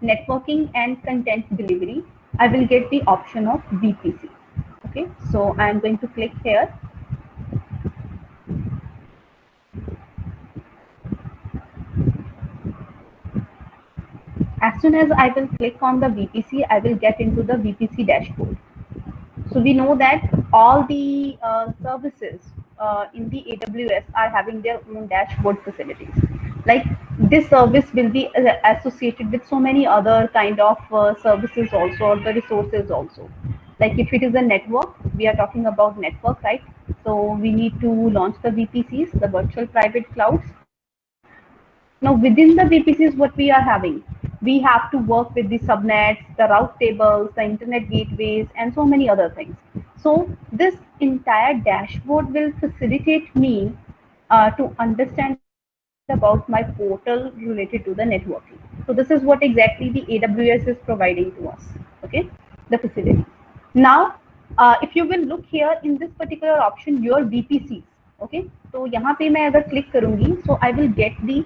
networking and content delivery, I will get the option of VPC. Okay, so I am going to click here. As soon as I will click on the VPC, I will get into the VPC dashboard. So we know that all the services in the AWS are having their own dashboard facilities. Like this service will be associated with so many other kind of services also, or the resources also. Like if it is a network, we are talking about network, right? So we need to launch the VPCs, the virtual private clouds. Now within the VPCs, what we are having, we have to work with the subnets, the route tables, the internet gateways, and so many other things. So this entire dashboard will facilitate me to understand about my portal related to the networking. So this is what exactly the AWS is providing to us. Okay, the facility. Now, if you will look here in this particular option, your VPCs. Okay, तो यहाँ पे मैं अगर click करूँगी, so I will get the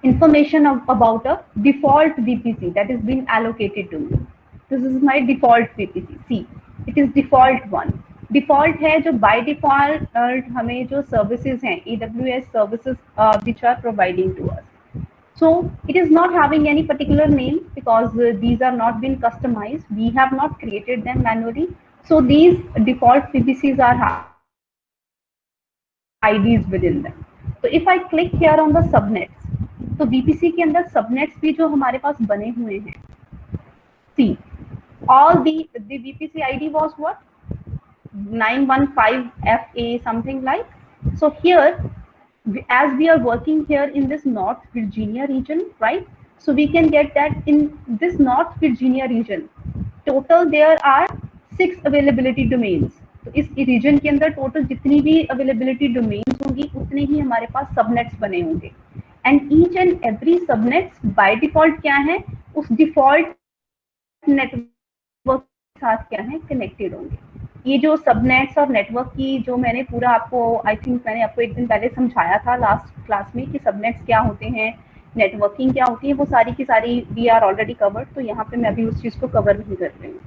information about a default VPC that is being allocated to me. This is my default VPC. See, it is default one. Default है जो by default हमें जो services हैं AWS services which are providing to us. So it is not having any particular name because these are not been customized. We have not created them manually. So these default VPCs are having IDs within them. So if I click here on the subnets, तो VPC के अंदर subnets भी जो हमारे पास बने हुए हैं. See, all the VPC ID was what? 915FA something like. So here, as we are working here in this North Virginia region, right? So we can get that in this North Virginia region, total there are 6 availability domains. तो इस reason के अंदर total जितनी भी availability domains होंगी उतने ही हमारे पास subnets बने होंगे. And each and every subnets by default क्या है, उस डिफॉल्ट नेटवर्क के साथ क्या है, कनेक्टेड होंगे. ये जो सबनेट्स और नेटवर्क की जो मैंने पूरा आपको आई थिंक मैंने आपको एक दिन पहले समझाया था लास्ट क्लास में कि सबनेट्स क्या होते हैं, नेटवर्किंग क्या होती है, वो सारी की सारी वी आर ऑलरेडी कवर्ड. तो यहाँ पे मैं अभी उस चीज़ को कवर नहीं कर रही हूँ.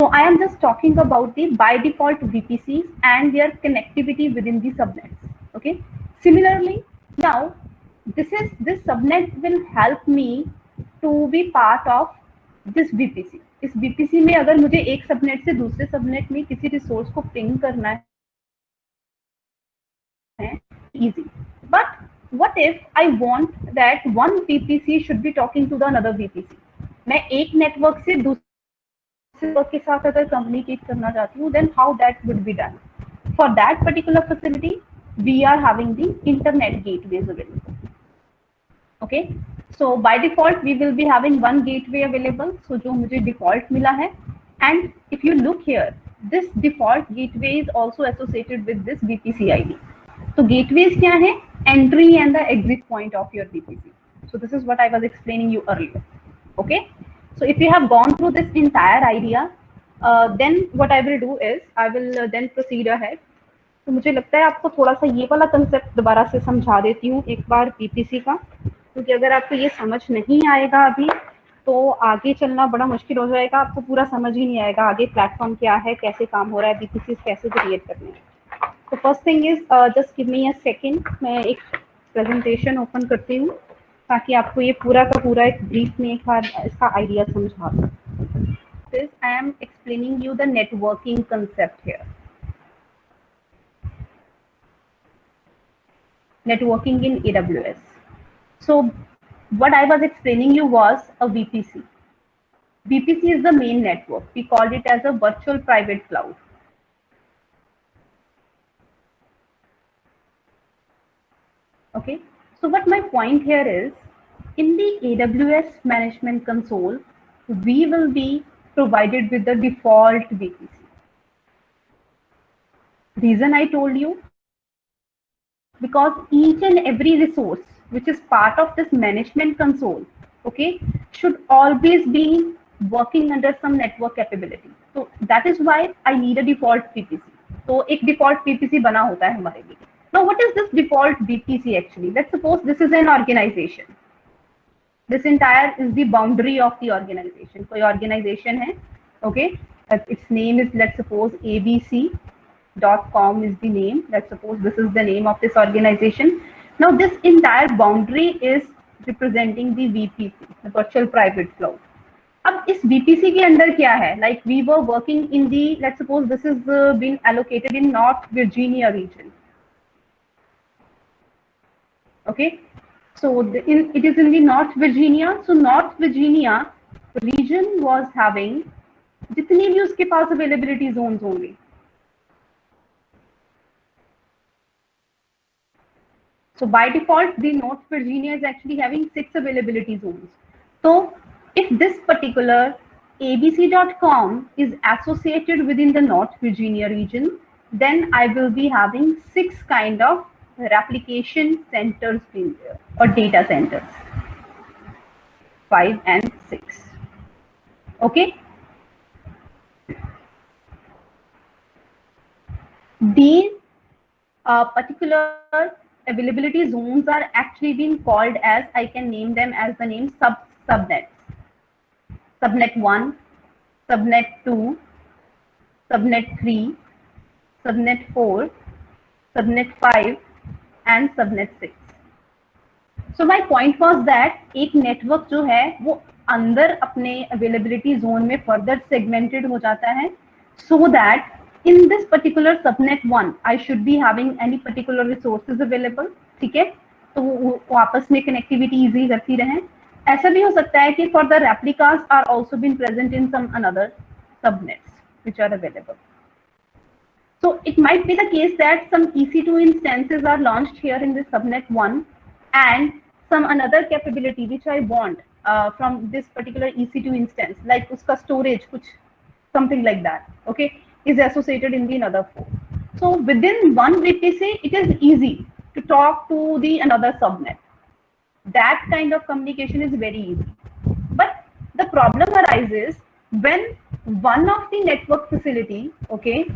So I am just talking about the by default VPCs and their connectivity within the subnets. Okay. Similarly, now this subnet will help me to be part of this VPC. इस VPC में अगर मुझे एक subnet से दूसरे subnet में किसी resource को पिंग करना है, easy. But what if I want that one VPC should be talking to the another VPC? मैं एक नेटवर्क से दूसरे नेटवर्क के साथ अगर कम्युनिकेट करना चाहती हूँ, then how that would be done? For that particular facility, we are having the internet gateways available. Okay, so by default we will be having one gateway available. So जो मुझे default मिला है, and if you look here, this default gateway is also associated with this VPC ID. तो gateways क्या है? Entry and the exit point of your VPC. So this is what I was explaining you earlier. Okay. So if you have gone through this entire idea, then what I will do is I will then proceed ahead. तो मुझे लगता है आपको थोड़ा सा ये वाला concept दोबारा से समझा देती हूँ एक बार VPC का, क्योंकि अगर आपको ये समझ नहीं आएगा अभी तो आगे चलना बड़ा मुश्किल हो जाएगा. आपको पूरा समझ ही नहीं आएगा आगे प्लेटफॉर्म क्या है, कैसे काम हो रहा है, VPCs कैसे क्रिएट करने हैं. तो first thing is just give me a second, मैं एक प्रेजेंटेशन ओपन करती हूँ ताकि आपको ये पूरा का पूरा एक ब्रीफ में एक बार इसका आइडिया समझा दूँ. This I am explaining you the networking concept here. Networking in AWS. So what I was explaining you was a VPC. VPC is the main network. We called it as a virtual private cloud. Okay. So what my point here is, in the AWS management console, we will be provided with the default VPC. Reason I told you, because each and every resource which is part of this management console, okay, should always be working under some network capability. So that is why I need a default VPC. तो एक default VPC बना होता है हमारे लिए. Now what is this default VPC actually? Let's suppose this is an organization. This entire is the boundary of the organization. कोई organization है, okay, its name is, let's suppose, abc.com is the name. Let's suppose this is the name of this organization. Now this entire boundary is representing the VPC, the virtual private cloud. अब इस VPC के अंदर क्या है? Like we were working in the, let's suppose this is been allocated in North Virginia region. Okay, so it is in the North Virginia. So North Virginia region was having जितनी भी उसके पास availability zones होंगे. So by default, the North Virginia is actually having 6 availability zones. So if this particular abc.com is associated within the North Virginia region, then I will be having 6 kind of replication centers in there, or data centers, 5 and 6. Okay. These particular availability zones are actually being called as, I can name them as the name subnets. Subnet 1, subnet 2, subnet 3, subnet 4, subnet 5 and subnet 6. So my point was that एक network जो है वो अंदर अपने availability zone में further segmented हो जाता है, so that in this particular subnet 1 I should be having any particular resources available. ठीक है, तो वो आपस में कनेक्टिविटी इजी करती रहे. ऐसा भी हो सकता है कि for the replicas are also been present in some another subnets which are available. So it might be the case that some EC2 instances are launched here in this subnet 1 and some another capability which I want from this particular EC2 instance, like uska storage, kuch something like that, okay, is associated in the another 4. So within one VPC, it is easy to talk to the another subnet. That kind of communication is very easy. But the problem arises when one of the network facility, okay,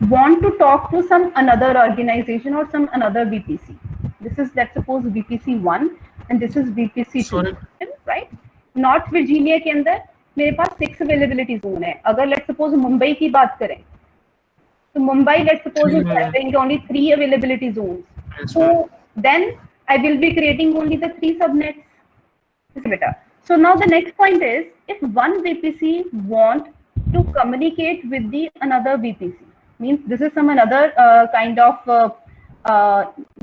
want to talk to some another organization or some another VPC. This is, let's suppose, VPC 1 and this is VPC 2, right? North Virginia के अंदर मेरे पास 6 availability zone है. अगर let's suppose Mumbai की बात करें, तो Mumbai let's suppose is having only 3 availability zones. So then I will be creating only the 3 subnets. So now the next point is, if one VPC want to communicate with the another VPC, means this is some another kind of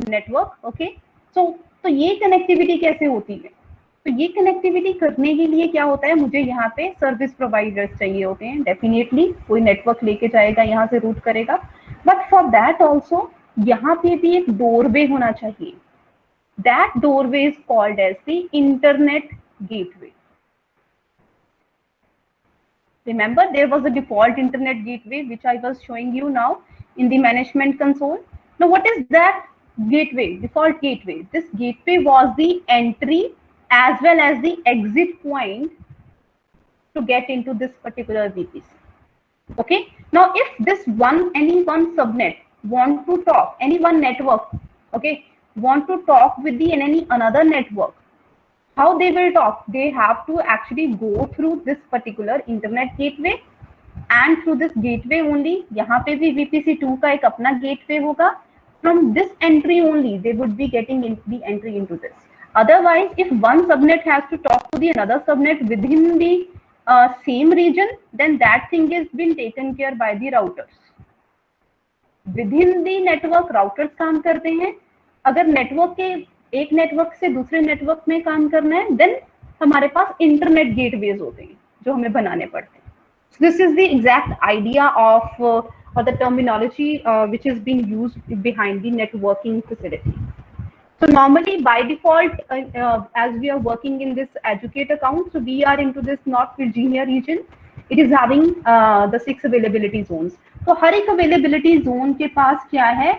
network, okay. तो ये connectivity कैसे होती है? तो ये connectivity करने के लिए क्या होता है, मुझे यहाँ पे सर्विस प्रोवाइडर्स चाहिए होते हैं. डेफिनेटली कोई नेटवर्क लेके जाएगा, यहाँ से रूट करेगा, बट फॉर दैट ऑल्सो यहाँ पे भी एक डोरवे होना चाहिए. That doorway is called as the internet gateway. Remember, there was a default internet gateway which I was showing you now in the management console. Now what is that gateway? Default gateway. This gateway was the entry as well as the exit point to get into this particular VPC. Okay. Now if this any one subnet want to talk, any one network, okay, want to talk with the any another network, how they will talk? They have to actually go through this particular internet gateway, and through this gateway only, यहाँ पे भी VPC 2 का एक अपना gateway होगा. From this entry only they would be getting the entry into this. Otherwise, if one subnet has to talk to the another subnet within the same region, then that thing is been taken care by the routers. Within the network, routers काम करते हैं. अगर network के एक network से दूसरे network में काम करना है, देन हमारे पास इंटरनेट गेटवेज होते हैं जो हमें बनाने पड़ते हैं. This is the exact idea of or the terminology which is being used behind the networking facility. So normally by default, as we are working in this educate account, so we are into this North Virginia region. It is having the 6 availability zones. तो हर एक availability zone के पास क्या है,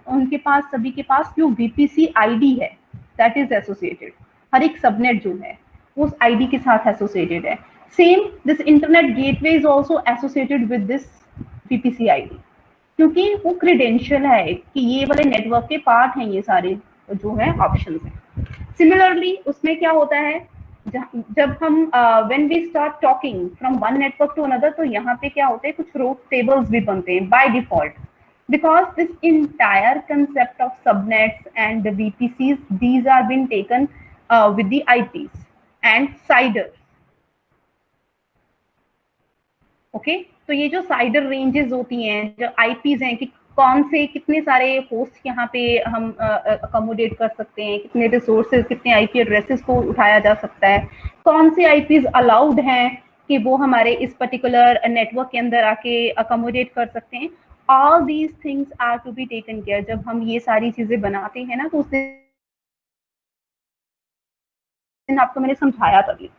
उनके पास सभी के पास जो VPC ID है, that is associated. हर एक subnet जो है उस ID के साथ associated है. Same, this internet gateway is also associated with this VPC ID, क्योंकि वो credential है कि ये वाले नेटवर्क के पार्ट हैं ये सारे जो है ऑप्शंस हैं. सिमिलरली उसमें क्या होता है, जब हम when we start talking from one network to another, तो यहाँ पे क्या होता है, कुछ रूट टेबल्स भी बनते हैं by default, because this entire concept of subnets and the VPCs, these are been taken with the IPs and CIDR. Okay, तो ये जो साइडर रेंजेस होती हैं, जो आईपीज हैं, कि कौन से कितने सारे होस्ट यहाँ पे हम अकोमोडेट कर सकते हैं, कितने रिसोर्सेज, कितने आईपी एड्रेसेस को उठाया जा सकता है, कौन से आईपीज अलाउड हैं कि वो हमारे इस पर्टिकुलर नेटवर्क के अंदर आके अकोमोडेट कर सकते हैं, all these things are to be taken care. जब हम ये सारी चीजें बनाते हैं ना, तो उस दिन आपको मैंने समझाया तभी।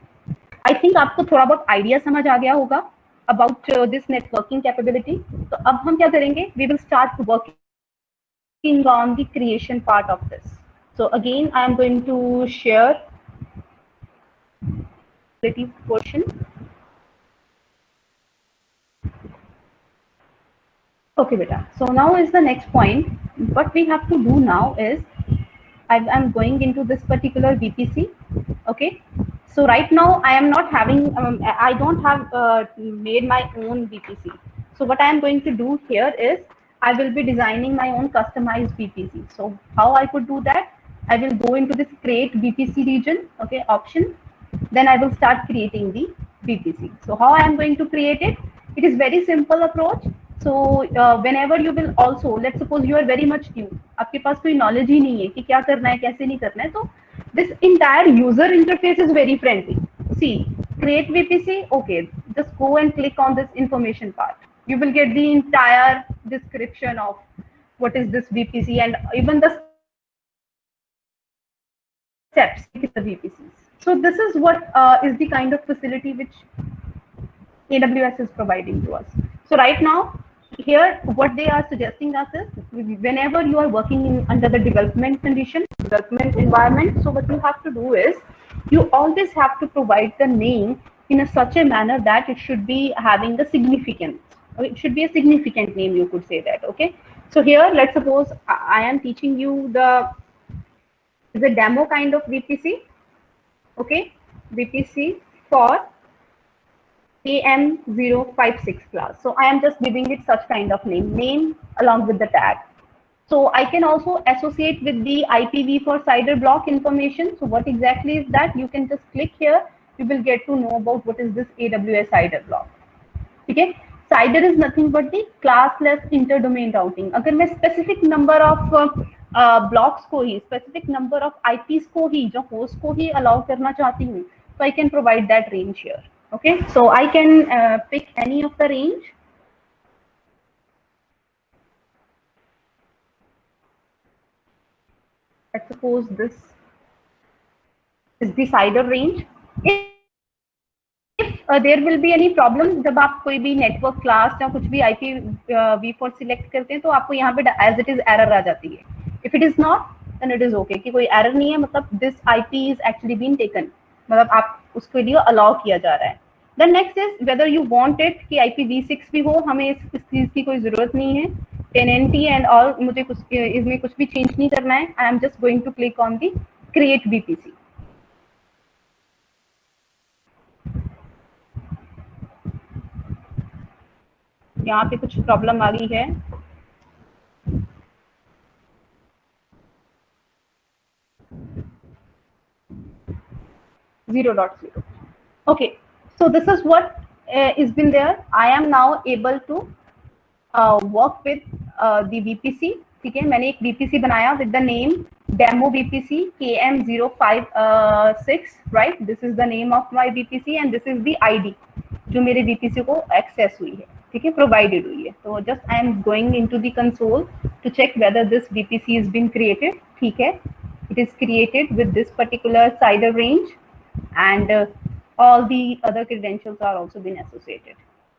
आई थिंक आपको थोड़ा बहुत आइडिया समझ आ गया होगा about this networking capability. तो अब हम क्या करेंगे, we will start working on the creation part of this. So again I am going to share the portion. Okay beta, so now is the next point. What we have to do now is I am going into this particular VPC. Okay, so right now I am not having I don't have made my own VPC. So what I am going to do here is I will be designing my own customized VPC. So how I could do that, I will go into this create VPC region, okay, option, then I will start creating the VPC. So how I am going to create it, it is very simple approach. So whenever you will also, let's suppose you are very much new, आपके पास कोई knowledge ही नहीं है कि क्या करना है, कैसे नहीं करना है, तो this entire user interface is very friendly. See, create VPC, okay, just go and click on this information part. You will get the entire description of what is this VPC and even the steps of the VPCs. So this is what is the kind of facility which AWS is providing to us. So right now, here what they are suggesting us is, whenever you are working in under the development condition, development environment, so what you have to do is, you always have to provide the name in such a manner that it should be having a significance. It should be a significant name, you could say that. Okay, so here let's suppose I am teaching you the demo kind of VPC. Okay, VPC for AM056 class. So I am just giving it such kind of name along with the tag. So I can also associate with the IPv4 CIDR block information. So what exactly is that? You can just click here. You will get to know about what is this AWS CIDR block. Okay, CIDR is nothing but the classless interdomain routing. अगर मैं specific number of blocks को ही, specific number of IPs को ही, जो host को ही allow करना चाहती हूँ, so I can provide that range here. Okay, so I can pick any of the range. Let's suppose this is the CIDR range. If there will be any problem, जब आप कोई भी network class या कुछ भी IPv4 select करते हैं, तो आपको यहाँ पे as it is error आ जाती है. If it is not, then it is okay कि कोई error नहीं है, मतलब this IP is actually being taken, मतलब आप उसके लिए allow किया जा रहा है. Then next is whether you want it कि IPv6 भी हो, हमें इस चीज की कोई जरूरत नहीं है. Tenancy and all, मुझे कुछ इसमें कुछ भी change नहीं करना है. I am just going to click on the create VPC. यहाँ पे कुछ प्रॉब्लम आ गई है. .0. Okay, so this is what is been there. I am now able to work with the VPC. ठीक है, मैंने एक VPC बनाया with the name demo VPC KM056, right? This is the name of my VPC and this is the ID जो मेरे VPC को access हुई है, ठीक है, provided हुई है. तो just I am going into the console to check whether this VPC is been created. ठीक है, it is created with this particular CIDR range and all the other credentials are also been associated.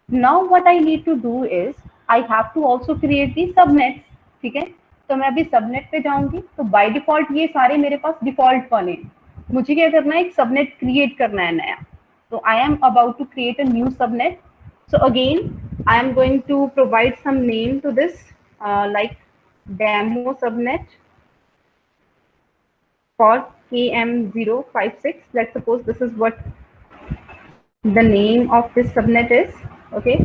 Now what I need to do is I have to also create the subnets. ठीक है, तो मैं अभी subnet पे जाऊंगी. तो by default ये सारे मेरे पास डिफॉल्ट वाले हैं. मुझे क्या करना है, एक सबनेट क्रिएट करना है नया. तो I am about to create a new subnet. So again, I am going to provide some name to this, like demo subnet for KM056. Let's suppose this is what the name of this subnet is. Okay,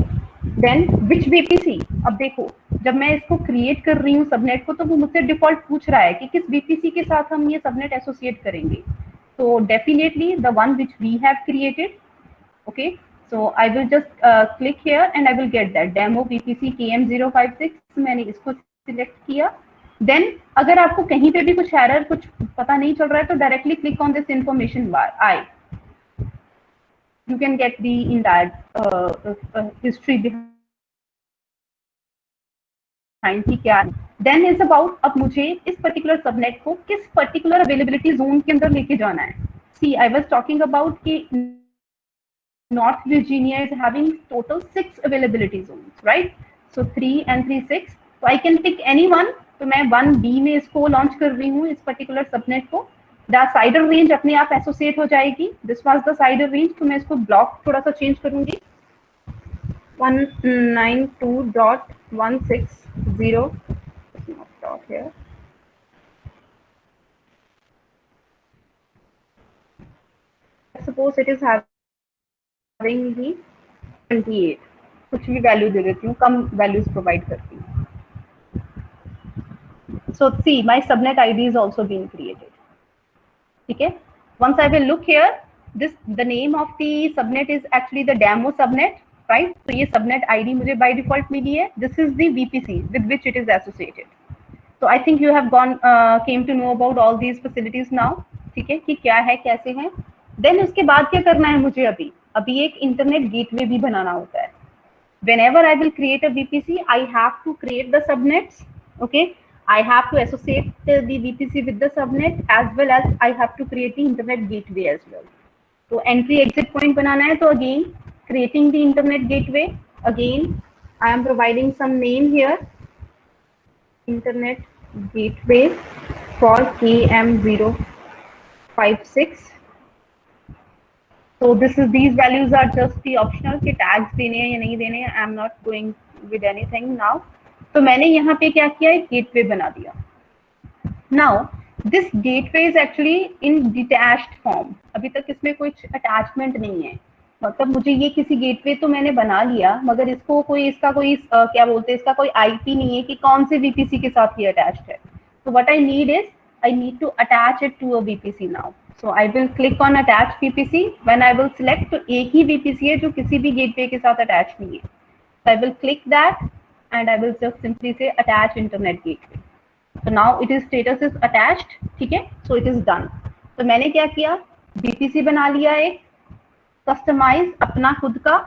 then which VPC? अब देखो, जब मैं इसको create कर रही हूँ subnet को, तो वो मुझसे डिफॉल्ट पूछ रहा है कि किस VPC के साथ हम ये सबनेट एसोसिएट करेंगे. तो definitely the one which we have created. Okay, so I will just click here and I will get that demo VPC KM056. मैंने इसको सिलेक्ट किया. देन अगर आपको कहीं पे भी कुछ एरर, कुछ पता नहीं चल रहा है, तो directly click on this information bar. You can get the entire history behind कि क्या है. Then is about, अब मुझे इस पर्टिकुलर सबनेट को किस पर्टिकुलर अवेलेबिलिटी जोन के अंदर लेके जाना है. See, I was talking about कि North Virginia is having total 6 availability zones, right? So 3 and 3, 6. So I can pick any one. तो मैं 1B में इसको लॉन्च कर रही हूँ, इस पर्टिकुलर सबनेट को. द साइडर रेंज अपने आप एसोसिएट हो जाएगी. This was the cider range. तो मैं इसको ब्लॉक थोड़ा सा चेंज करूंगी. 192.160. Dot here. Suppose it is having the 28. कुछ भी वैल्यू दे देती हूँ, कम वैल्यूज प्रोवाइड करती हूँ. So see, my subnet ID is also being created. ठीक है. Once I will look here, the name of the subnet is actually the demo subnet, right? तो ये subnet ID मुझे by default मिली है. This is the VPC with which it is associated. So I think you have came to know about all these facilities now. ठीक है, कि क्या है, कैसे हैं. Then उसके बाद क्या करना है मुझे? अभी एक इंटरनेट गेटवे भी बनाना होता है. Whenever I will create a VPC, I have to create the subnets. Okay, I have to associate the VPC with the subnet, as well as I have to create the internet gateway as well. So entry exit point बनाना है. तो again, creating the internet gateway. Again, I am providing some name here. Internet gateway for KM056. So these values are just the optional कि tags देने हैं या नहीं देने हैं. I am not going with anything now. तो मैंने यहाँ पे क्या किया, एक गेटवे बना दिया. Now this gateway is actually in detached form. अभी तक इसमें कुछ अटैचमेंट नहीं है. मतलब मुझे ये किसी गेटवे तो मैंने बना लिया, मगर इसको कोई, इसका कोई क्या बोलते हैं, इसका कोई IP नहीं है कि कौन से VPC के साथ ये अटैच्ड है. So what I need is, I need to attach it to a VPC now. So I will click on attach VPC. When I will select, तो एक ही VPC है जो किसी भी गेटवे के साथ अटैच नहीं है. So I will click that and I will just simply say attach internet gateway. So now it is status is attached. ठीक है, so it is done. तो मैंने क्या किया, VPC बना लिया, एक कस्टमाइज अपना खुद का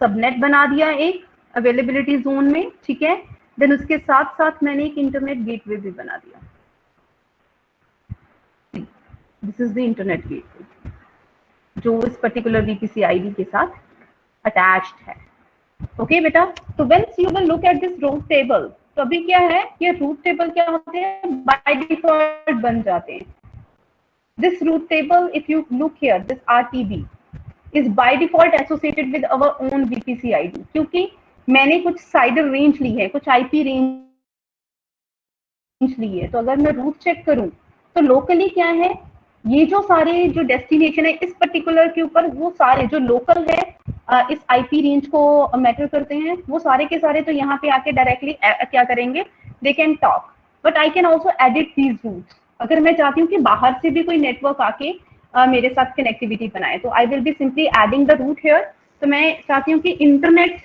सबनेट बना दिया एक अवेलेबिलिटी जोन में. ठीक है, देन उसके साथ साथ मैंने एक इंटरनेट गेटवे भी बना दिया. This is the internet gateway जो इस पर्टिकुलर VPC ID के साथ अटैच्ड है. ओके बेटा, तो whence you will look at this route table, तो अभी क्या है, ये रूट टेबल क्या होते हैं, बाय डिफॉल्ट बन जाते हैं. This route table, if you look here, this RTB is by default associated with our own VPC ID, क्योंकि मैंने कुछ साइडर रेंज ली है, कुछ IP रेंज ली है. तो अगर मैं रूट चेक करूं तो लोकली क्या है, ये जो सारे जो डेस्टिनेशन है इस पर्टिकुलर के ऊपर, वो सारे जो लोकल है इस IP रेंज को मैटर करते हैं, वो सारे के सारे तो यहाँ पे आके डायरेक्टली क्या करेंगे, they can talk. But I can also edit these routes. अगर मैं चाहती हूँ कि बाहर से भी कोई नेटवर्क आके मेरे साथ कनेक्टिविटी बनाए, तो I will be simply adding the route here. तो मैं चाहती हूँ कि इंटरनेट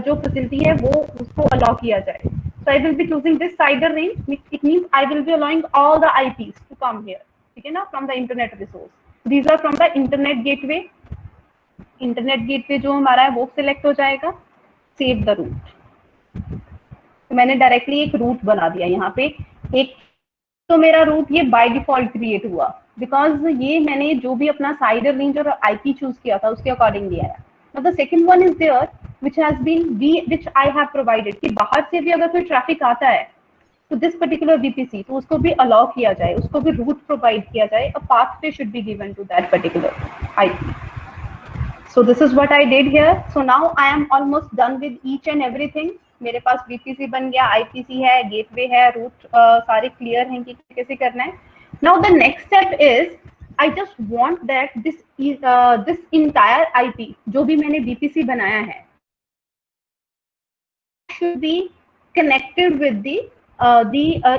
जो फैसिलिटी है वो उसको अलाउ किया जाए. So I will be choosing this CIDR range. It means I will be allowing all the IPs to come here. ठीक है ना, from the internet resource. These are from the internet gateway. Internet gateway जो हमारा है वो select हो जाएगा. Save the route. तो मैंने डायरेक्टली एक रूट बना दिया यहाँ पे. एक तो मेरा रूट ये बाय डिफॉल्ट क्रिएट हुआ, बिकॉज ये मैंने जो भी अपना साइडर रेंज और IP चूज किया था उसके अकॉर्डिंग दिया है. The second one is there which has been which I have provided कि बाहर से भी अगर कोई ट्रैफिक आता है तो दिस पर्टिकुलर VPC, तो उसको भी अलाउ किया जाए, उसको भी रूट प्रोवाइड किया जाए. A pathway should be given to that particular IP. So this is what I did here. So now I am almost done with each and everything. मेरे पास VPC बन गया, IPC है, गेटवे है, root सारे clear हैं कि कैसे करना है. Now the next step is I just want that this entire IP जो भी मैंने BPC बनाया है should be connected with the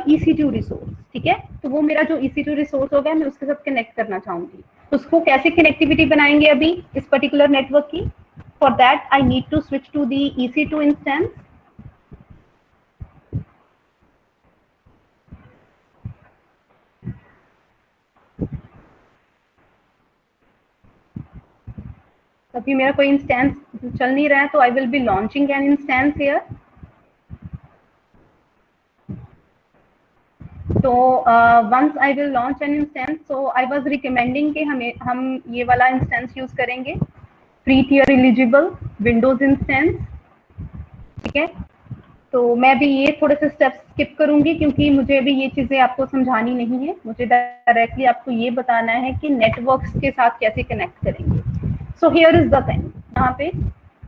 EC2 resource. ठीक है, तो वो मेरा जो EC2 रिसोर्स होगा मैं उसके साथ कनेक्ट करना चाहूंगी. उसको कैसे कनेक्टिविटी बनाएंगे अभी इस पर्टिकुलर नेटवर्क की? For that I need to switch to the EC2 instance. अभी मेरा कोई इंस्टेंस चल नहीं रहा है, तो I will be launching an instance here. तो once I will launch an instance, so I was recommending कि हम ये वाला इंस्टेंस यूज करेंगे, free tier eligible Windows instance. ठीक है, तो मैं भी ये थोड़े से स्टेप्स स्किप करूंगी क्योंकि मुझे अभी ये चीजें आपको समझानी नहीं है. मुझे डायरेक्टली आपको ये बताना है कि नेटवर्क्स के साथ कैसे कनेक्ट करेंगे. So here is the thing, यहाँ पे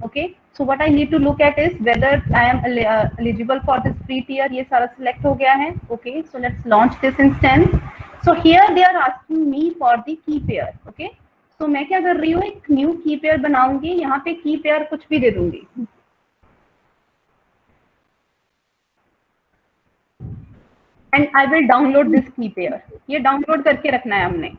okay. So what I need to look at is whether I am eligible for this free tier. ये सारा सिलेक्ट हो गया है. Okay, so let's launch this instance. So here they are asking me for the key pair. Okay, तो मैं क्या कर रही हूँ, एक न्यू की पेयर बनाऊंगी. यहाँ पे की पेयर कुछ भी दे दूंगी and I will download this key pair. ये डाउनलोड करके रखना है हमने.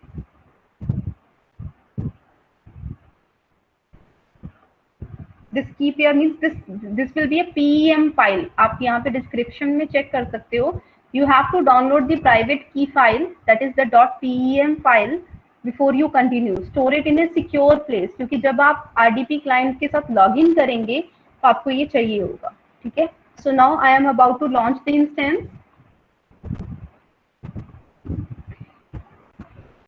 This key pair means this will be a PEM file. आप यहाँ पे डिस्क्रिप्शन में चेक कर सकते हो. You have to download the private key file that is the .PEM file before you continue. Store it in a secure place, क्योंकि जब आप RDP क्लाइंट के साथ लॉग इन करेंगे तो आपको ये चाहिए होगा. ठीक है, so now I am about to launch the instance.